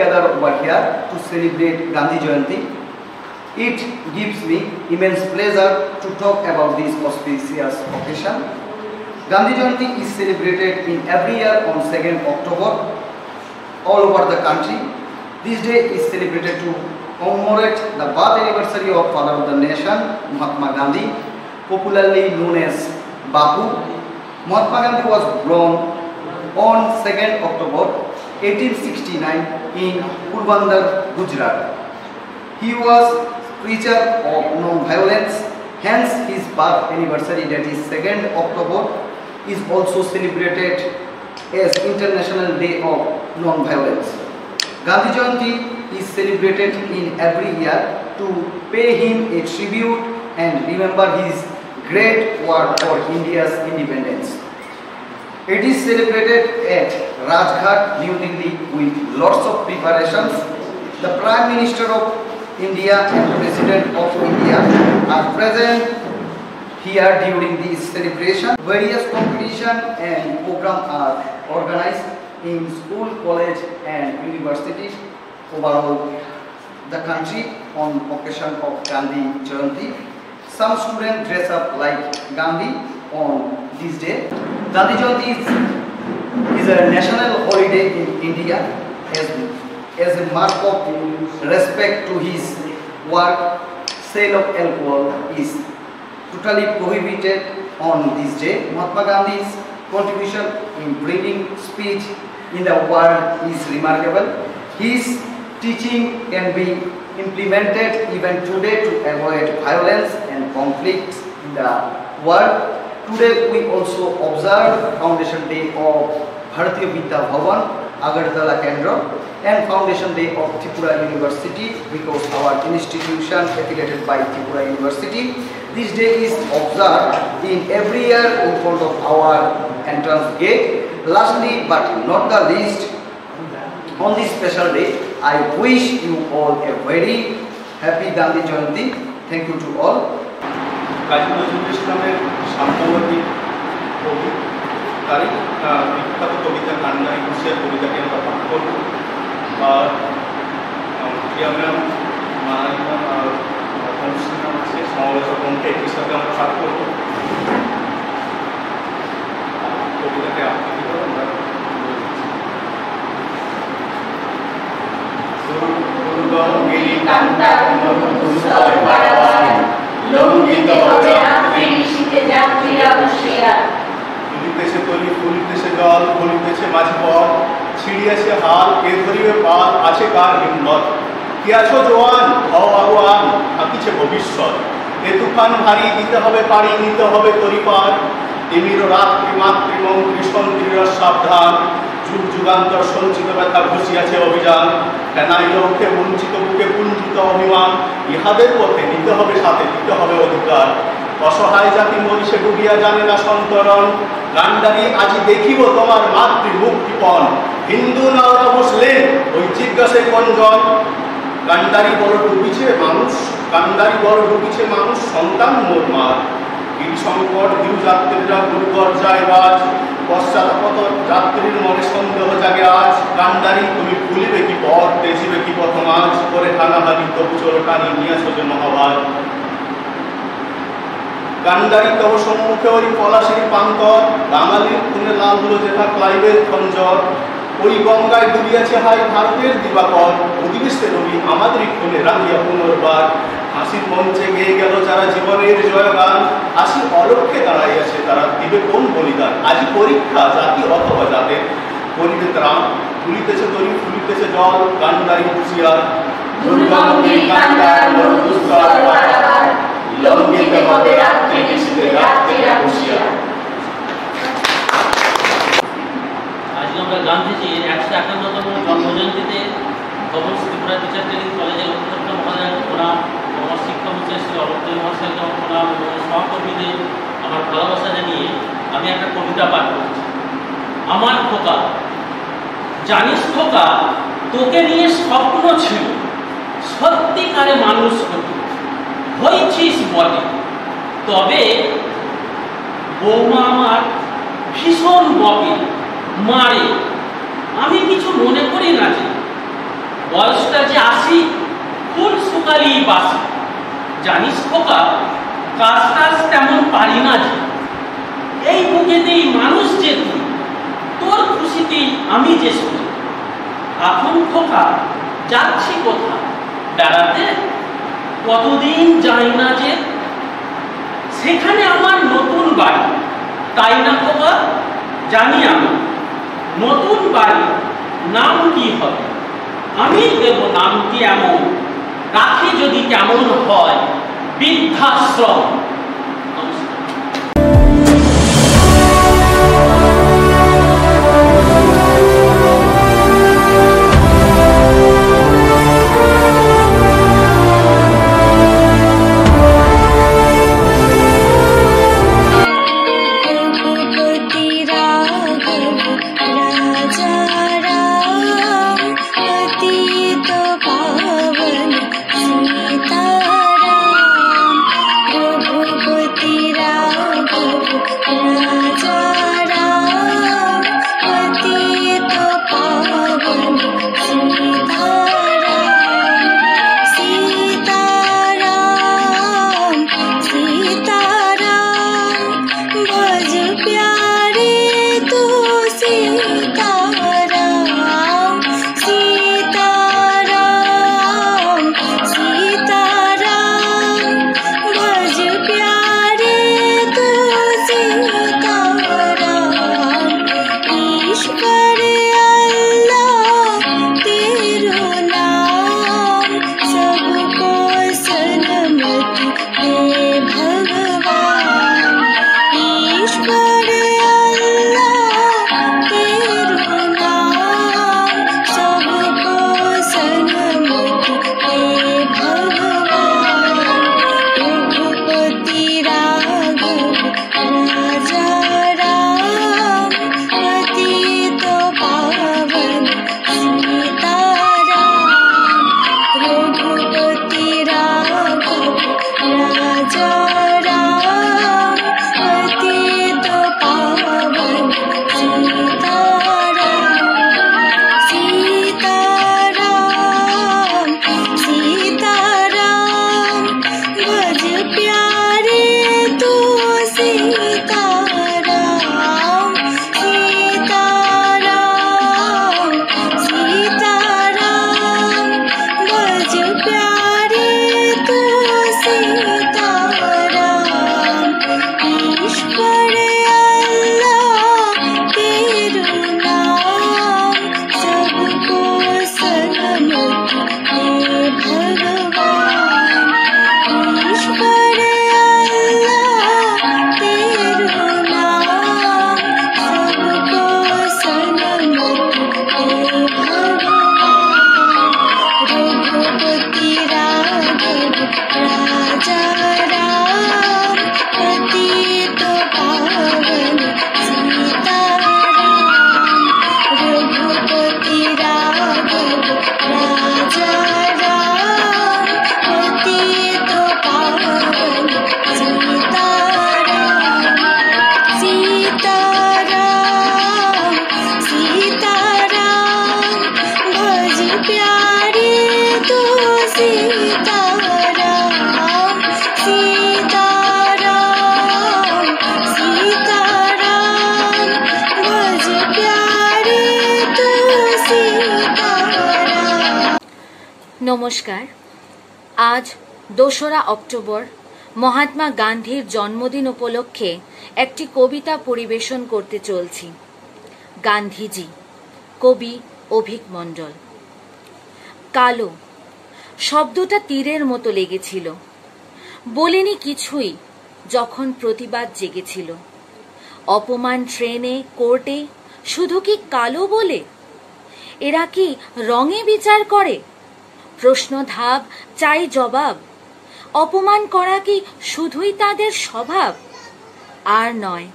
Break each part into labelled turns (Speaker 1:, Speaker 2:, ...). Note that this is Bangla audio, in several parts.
Speaker 1: gathered over here to celebrate Gandhi Jayanti. It gives me immense pleasure to talk about this auspicious occasion. Gandhi Jayanti is celebrated in every year on 2nd October all over the country. This day is celebrated to commemorate the birth anniversary of Father of the Nation, Mahatma Gandhi, popularly known as Bapu. Mahatma Gandhi was born on 2nd October 1869 in Porbandar, Gujarat. He was preacher of non-violence, hence his birth anniversary, that is 2nd October, is also celebrated as International Day of Non-Violence. Gandhi Jayanti is celebrated in every year to pay him a tribute and remember his great work for India's independence. It is celebrated at Rajghat, New Delhi with lots of preparations. The Prime Minister of India and President of India are present here during this celebration. Various competitions and programs are organized in school, college and universities overall the country on occasion of Gandhi Jayanti. Some students dress up like Gandhi on this day. Gandhi Jayanti is a national holiday in India as a mark of respect to his work. Sale of alcohol is totally prohibited on this day. Mahatma Gandhi's contribution in bringing speech in the world is remarkable. His teaching can be implemented even today to avoid violence and conflicts in the world. Today we also observe Foundation Day of Bharatiya Vidya Bhavan, Agartala Kendra, and Foundation Day of Tripura University because our institution affiliated by Tripura University. This day is observed in every year in front of our entrance gate. Lastly but not the least, on this special day, I wish you all a very happy Gandhi Jayanti. Thank you to all.
Speaker 2: Kazi Nazrul ইসলামের সাম্যবাদী কবি, তারই বিখ্যাত কবিতা কান্ডারি হুঁশিয়ার কবিতাকে আমরা পাঠ করব। আর প্রিয়া ম্যাম, মানালি ম্যাম আর অনুষ্ঠিত আছে সমালোচক অঙ্কে একই সাথে আমরা পাঠ করব। কবিতাকে আবৃত্তি করে আমরা দুর্গমগিরি কান্তার মধুসর পারাবার লঙ্ঘিত হবে রাত্রি শীতে যাত্রীরা হুঁশিয়ার। ফুলিতেছে তলি, ফুলিতেছে জল, ফুলিতেছে মাঝি পথ, ছিড়িয়েছে হাল, কে ধরিবে পাল, আছে কার হিম্মত। কি আছো জোয়ান, হও আগুয়ান, থাকিছে ভবিষ্যৎ। এ তুফান ভারী, দিতে হবে পাড়ি, নিতে হবে তরিপার। তিমির রাত্রি মাতৃমন্ত্রী সন্ত্রীরা সাবধান, যুগ যুগান্তর সঞ্চিত ব্যথা ঘুষিয়াছে অভিযান। ফেনাই লক্ষ্যে বঞ্চিত বুকে পুঞ্জিত অভিমান, ইহাদের পথে নিতে হবে সাথে, দিতে হবে অধিকার। অসহায় জাতি মরিষে ডুবিয়া জানে না সন্তরণ, গান্ডারি আজি দেখিব তোমার মাতৃ মুক্তিপণ। হিন্দু না ওরা মুসলিম, ওই জিজ্ঞাসে কোনজন। গান্ডারি বড় ডুবিছে মানুষ, গান্ডারি বড় ডুবিছে মানুষ, সন্তান মোর মার। গিরি সংকট গিরু যাত্রীরা দুর্গর যায় বাজ, পশ্চাৎপদ যাত্রীর মনে সন্দেহ জাগে আজ। গান্ডারি তুমি ভুলিবে কি পথ, তেজিবে কি পথ মাঝ, করে হানাহানি তবু চোর টানি নিয়েছ যে মহাভার। গান্ডারি তব সম্মুখে ওই পলাশির প্রান্তর, বাঙালির খুনে লাল হলো যেথা ক্লাইভের খঞ্জর। ওই গঙ্গায় ডুবিয়াছে হাই ভারতের দিবাকর, অধিবেশে রবি আমাদেরই খুনে রাঙিয়া পুনর্বার। হাসির মঞ্চে গেয়ে গেল যারা জীবনের জয়গান, হাসি অলক্ষ্যে দাঁড়াইয়াছে তারা দিবে কোন বলিদান। আজি পরীক্ষা জাতি অথবা জাতের, করিবে ত্রাণ, ফুলিতেছে তরি, ফুলিতেছে জল, গান্ডারি হুঁশিয়ার। দুর্গমগিরি কান্তার মধুসর পারাবার, লঙ্ঘিত হবে রাত্রি শীতে যাত্রীরা হুঁশিয়ার।
Speaker 3: আজকে আমরা গান্ধীজির 151তম জন্মজয়ন্তীতে খবর ত্রিপুরা টিচার ট্রেনিং কলেজের অধ্যক্ষ মহোদয় প্রণাম, আমার শিক্ষক হচ্ছে শ্রী অরবিন্দ মহাশয়কে প্রণাম এবং সহকর্মীদের আমার ভালোবাসা জানিয়ে আমি একটা কবিতা পাঠ করছি। আমার খোকা, জানিস খোকা, তোকে নিয়ে স্বপ্ন ছিল সত্যিকারে মানুষ হতে, হয়েছিস বটে, তবে বৌমা আমার ভীষণ বকে, মারে। আমি কিছু মনে করি না যে বয়সটা যে 80, ফুল শুকালি বাসি। জানিস খোকা, কাজ টাজ তেমন পারি না যে, এই বুকেতেই মানুষ যে তুই, তোর খুশিতেই আমি যে শুনি। এখন খোকা যাচ্ছি কোথা বেড়াতে, কতদিন যাই না যে, সেখানে আমার নতুন বাড়ি, তাই না খোকা? জানি আমি নতুন বাড়ি নাম কি হবে, আমি দেব নামটি এমন, রাখি যদি কেমন হয় বৃদ্ধাশ্রম।
Speaker 4: নমস্কার। আজ ২রা অক্টোবর মহাত্মা গান্ধীর জন্মদিন উপলক্ষে একটি কবিতা পরিবেশন করতে চলছি। গান্ধীজি, কবি অভিক মণ্ডল। কালো শব্দটা তীরের মতো লেগেছিল, বলিনি কিছুই যখন প্রতিবাদ জেগেছিল। অপমান ট্রেনে, কোর্টে, শুধু কি কালো বলে? এরা কি রঙে বিচার করে? প্রশ্ন ধাপ, চাই জবাব। অপমান করা কি শুধুই তাদের স্বভাব? আর নয়,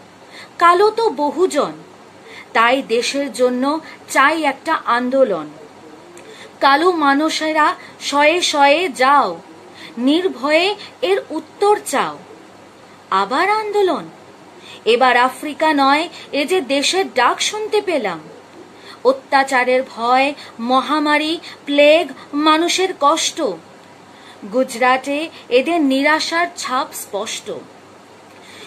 Speaker 4: কালো তো বহুজন, তাই দেশের জন্য চাই একটা আন্দোলন। কালো মানুষেরা শয়ে শয়ে যাও, নির্ভয়ে এর উত্তর চাও। আবার আন্দোলন, এবার আফ্রিকা নয়, এ যে দেশের ডাক শুনতে পেলাম। অত্যাচারের ভয়, মহামারী, প্লেগ, মানুষের কষ্ট। গুজরাটে এদের নিরাশার ছাপ স্পষ্ট।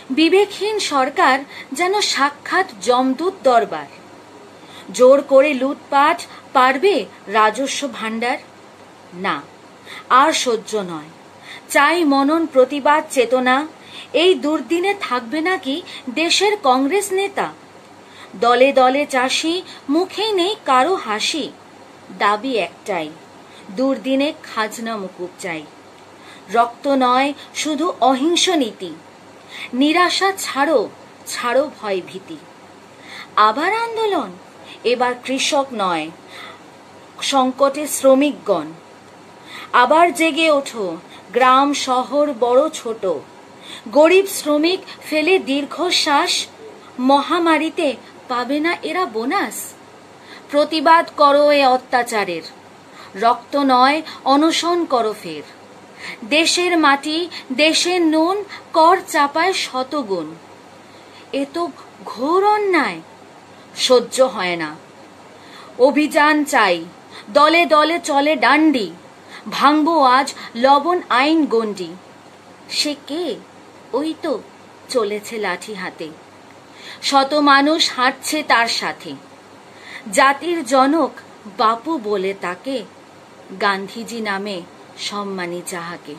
Speaker 4: বিবেকহীন সরকার যেন সাক্ষাৎ যমদূত দরবার। জোর করে লুটপাট পারবে রাজস্ব ভাণ্ডার? না, আর সহ্য নয়। চাই মনন প্রতিবাদ চেতনা। এই দুর্দিনে থাকবে নাকি দেশের কংগ্রেস নেতা? দলে দলে চাষি, মুখে নেই কারো হাসি। দাবি একটাই, দুর্দিনে খাজনা মুকুব চাই। রক্ত নয়, শুধু অহিংস নীতি। নিরাশা ছাড়ো, ছাড়ো ভয় ভীতি। আবার আন্দোলন, এবার কৃষক নয়, সংকটে শ্রমিকগণ। আবার জেগে ওঠো, গ্রাম শহর বড় ছোট। গরিব শ্রমিক ফেলে দীর্ঘশ্বাস, মহামারীতে পাবে না এরা বোনাস। প্রতিবাদ করো এ অত্যাচারের, রক্ত নয় অনশন করো ফের। দেশের মাটি, দেশের নুন, কর চাপায় শতগুণ। এ তো ঘোর অন্যায়, সহ্য হয় না। অভিযান চাই, দলে দলে চলে ডান্ডি। ভাঙবো আজ লবণ আইন গণ্ডি। সে কে? ওই তো চলেছে লাঠি হাতে। শত মানুষ হাঁটছে তার সাথে। জাতির জনক বাপু বলে তাকে, গান্ধীজি নামে সম্মানী যাহাকে।